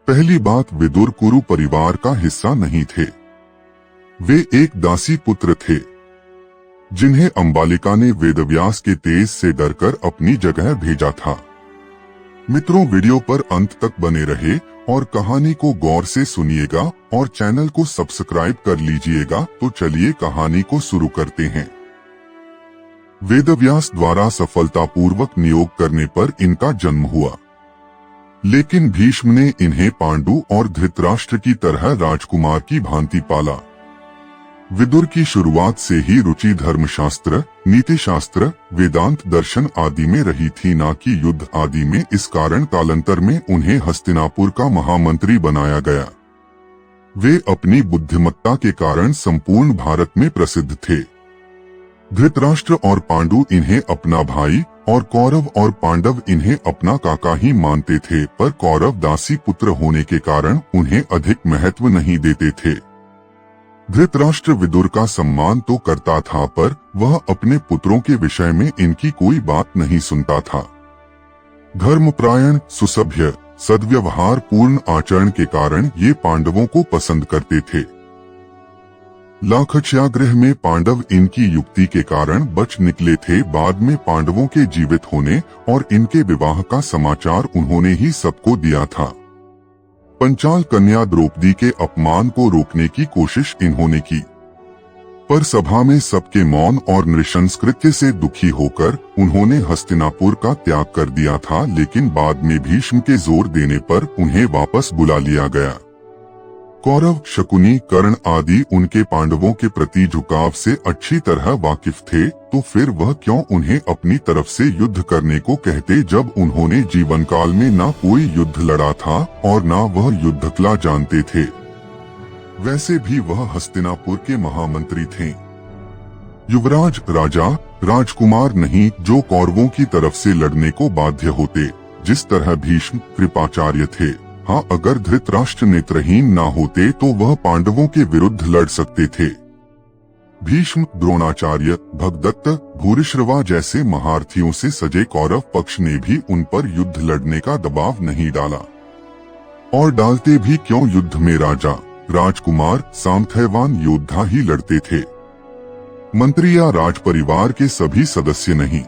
पहली बात, विदुर कुरु परिवार का हिस्सा नहीं थे। वे एक दासी पुत्र थे जिन्हें अंबालिका ने वेदव्यास के तेज से डरकर अपनी जगह भेजा था। मित्रों, वीडियो पर अंत तक बने रहे और कहानी को गौर से सुनिएगा और चैनल को सब्सक्राइब कर लीजिएगा। तो चलिए कहानी को शुरू करते हैं। वेदव्यास द्वारा सफलतापूर्वक नियोग करने पर इनका जन्म हुआ, लेकिन भीष्म ने इन्हें पांडु और धृतराष्ट्र की तरह राजकुमार की भांति पाला। विदुर की शुरुआत से ही रुचि धर्मशास्त्र, नीतिशास्त्र, वेदांत दर्शन आदि में रही थी, न कि युद्ध आदि में। इस कारण कालांतर में उन्हें हस्तिनापुर का महामंत्री बनाया गया। वे अपनी बुद्धिमत्ता के कारण संपूर्ण भारत में प्रसिद्ध थे। धृतराष्ट्र और पांडु इन्हें अपना भाई और कौरव और पांडव इन्हें अपना काका ही मानते थे, पर कौरव दासी पुत्र होने के कारण उन्हें अधिक महत्व नहीं देते थे। धृतराष्ट्र विदुर का सम्मान तो करता था, पर वह अपने पुत्रों के विषय में इनकी कोई बात नहीं सुनता था। धर्मपरायण, सुसभ्य, सद्व्यवहार पूर्ण आचरण के कारण ये पांडवों को पसंद करते थे। लाक्षागृह में पांडव इनकी युक्ति के कारण बच निकले थे। बाद में पांडवों के जीवित होने और इनके विवाह का समाचार उन्होंने ही सबको दिया था। पंचाल कन्या द्रौपदी के अपमान को रोकने की कोशिश इन्होंने की, पर सभा में सबके मौन और नृशंसकृत्य से दुखी होकर उन्होंने हस्तिनापुर का त्याग कर दिया था। लेकिन बाद में भीष्म के जोर देने पर उन्हें वापस बुला लिया गया। कौरव, शकुनी, कर्ण आदि उनके पांडवों के प्रति झुकाव से अच्छी तरह वाकिफ थे, तो फिर वह क्यों उन्हें अपनी तरफ से युद्ध करने को कहते, जब उन्होंने जीवन काल में ना कोई युद्ध लड़ा था और ना वह युद्ध कला जानते थे। वैसे भी वह हस्तिनापुर के महामंत्री थे, युवराज, राजा, राजकुमार नहीं जो कौरवों की तरफ से लड़ने को बाध्य होते, जिस तरह भीष्म कृपाचार्य थे। हाँ, अगर धृतराष्ट्र नेत्रहीन ना होते तो वह पांडवों के विरुद्ध लड़ सकते थे। भीष्म, द्रोणाचार्य, भगदत्त, भूरिश्रवा जैसे महारथियों से सजे कौरव पक्ष ने भी उन पर युद्ध लड़ने का दबाव नहीं डाला, और डालते भी क्यों। युद्ध में राजा, राजकुमार, सामर्थ्यवान योद्धा ही लड़ते थे, मंत्री या राज परिवार के सभी सदस्य नहीं।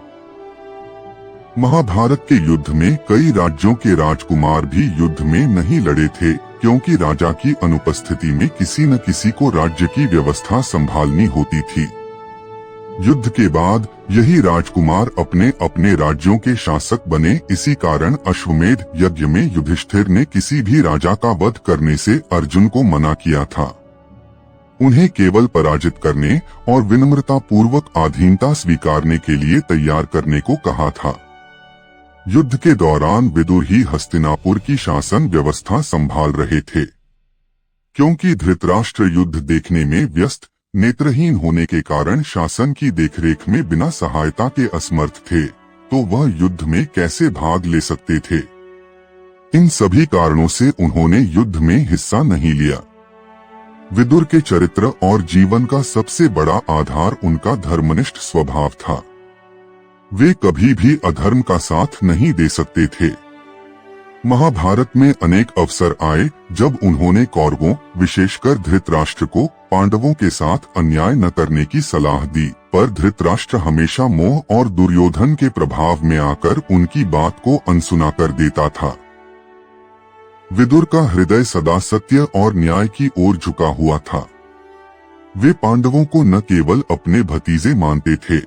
महाभारत के युद्ध में कई राज्यों के राजकुमार भी युद्ध में नहीं लड़े थे, क्योंकि राजा की अनुपस्थिति में किसी न किसी को राज्य की व्यवस्था संभालनी होती थी। युद्ध के बाद यही राजकुमार अपने अपने राज्यों के शासक बने। इसी कारण अश्वमेध यज्ञ में युधिष्ठिर ने किसी भी राजा का वध करने से अर्जुन को मना किया था। उन्हें केवल पराजित करने और विनम्रता पूर्वक अधीनता स्वीकारने के लिए तैयार करने को कहा था। युद्ध के दौरान विदुर ही हस्तिनापुर की शासन व्यवस्था संभाल रहे थे। क्योंकि धृतराष्ट्र युद्ध देखने में व्यस्त, नेत्रहीन होने के कारण शासन की देखरेख में बिना सहायता के असमर्थ थे, तो वह युद्ध में कैसे भाग ले सकते थे। इन सभी कारणों से उन्होंने युद्ध में हिस्सा नहीं लिया। विदुर के चरित्र और जीवन का सबसे बड़ा आधार उनका धर्मनिष्ठ स्वभाव था। वे कभी भी अधर्म का साथ नहीं दे सकते थे। महाभारत में अनेक अवसर आए जब उन्होंने कौरवों, विशेषकर धृतराष्ट्र को पांडवों के साथ अन्याय न करने की सलाह दी, पर धृतराष्ट्र हमेशा मोह और दुर्योधन के प्रभाव में आकर उनकी बात को अनसुना कर देता था। विदुर का हृदय सदा सत्य और न्याय की ओर झुका हुआ था। वे पांडवों को न केवल अपने भतीजे मानते थे,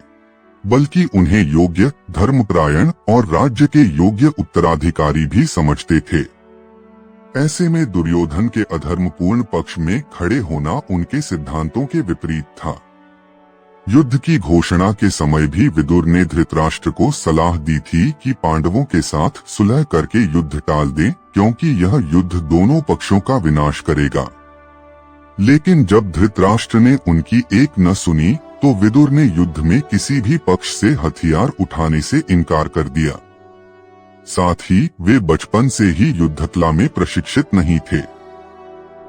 बल्कि उन्हें योग्य, धर्मपरायण और राज्य के योग्य उत्तराधिकारी भी समझते थे। ऐसे में दुर्योधन के अधर्मपूर्ण पक्ष में खड़े होना उनके सिद्धांतों के विपरीत था। युद्ध की घोषणा के समय भी विदुर ने धृतराष्ट्र को सलाह दी थी कि पांडवों के साथ सुलह करके युद्ध टाल दें, क्योंकि यह युद्ध दोनों पक्षों का विनाश करेगा। लेकिन जब धृतराष्ट्र ने उनकी एक न सुनी, तो विदुर ने युद्ध में किसी भी पक्ष से हथियार उठाने से इनकार कर दिया। साथ ही वे बचपन से ही युद्धकला में प्रशिक्षित नहीं थे।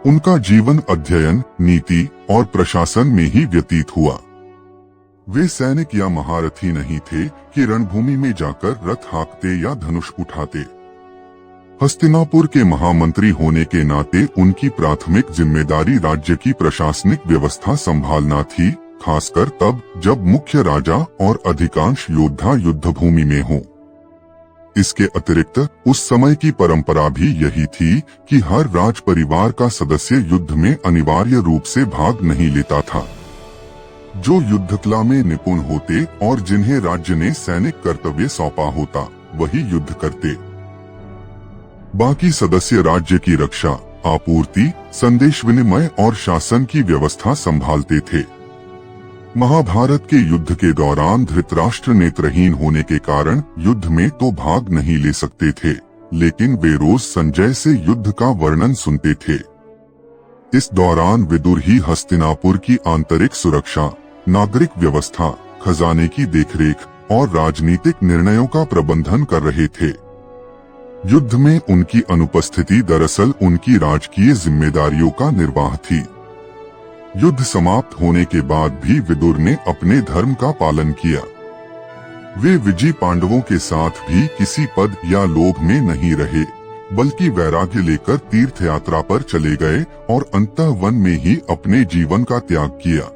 उनका जीवन अध्ययन, नीति और प्रशासन में ही व्यतीत हुआ। वे सैनिक या महारथी नहीं थे कि रणभूमि में जाकर रथ हाँकते या धनुष उठाते। हस्तिनापुर के महामंत्री होने के नाते उनकी प्राथमिक जिम्मेदारी राज्य की प्रशासनिक व्यवस्था संभालना थी, खासकर तब जब मुख्य राजा और अधिकांश योद्धा युद्धभूमि में हों। इसके अतिरिक्त उस समय की परंपरा भी यही थी कि हर राज परिवार का सदस्य युद्ध में अनिवार्य रूप से भाग नहीं लेता था। जो युद्धकला में निपुण होते और जिन्हें राज्य ने सैनिक कर्तव्य सौंपा होता, वही युद्ध करते। बाकी सदस्य राज्य की रक्षा, आपूर्ति, संदेश विनिमय और शासन की व्यवस्था संभालते थे। महाभारत के युद्ध के दौरान धृतराष्ट्र नेत्रहीन होने के कारण युद्ध में तो भाग नहीं ले सकते थे, लेकिन वे रोज संजय से युद्ध का वर्णन सुनते थे। इस दौरान विदुर ही हस्तिनापुर की आंतरिक सुरक्षा, नागरिक व्यवस्था, खजाने की देखरेख और राजनीतिक निर्णयों का प्रबंधन कर रहे थे। युद्ध में उनकी अनुपस्थिति दरअसल उनकी राजकीय जिम्मेदारियों का निर्वाह थी। युद्ध समाप्त होने के बाद भी विदुर ने अपने धर्म का पालन किया। वे विजयी पांडवों के साथ भी किसी पद या लोभ में नहीं रहे, बल्कि वैराग्य लेकर तीर्थ यात्रा पर चले गए और अंतः वन में ही अपने जीवन का त्याग किया।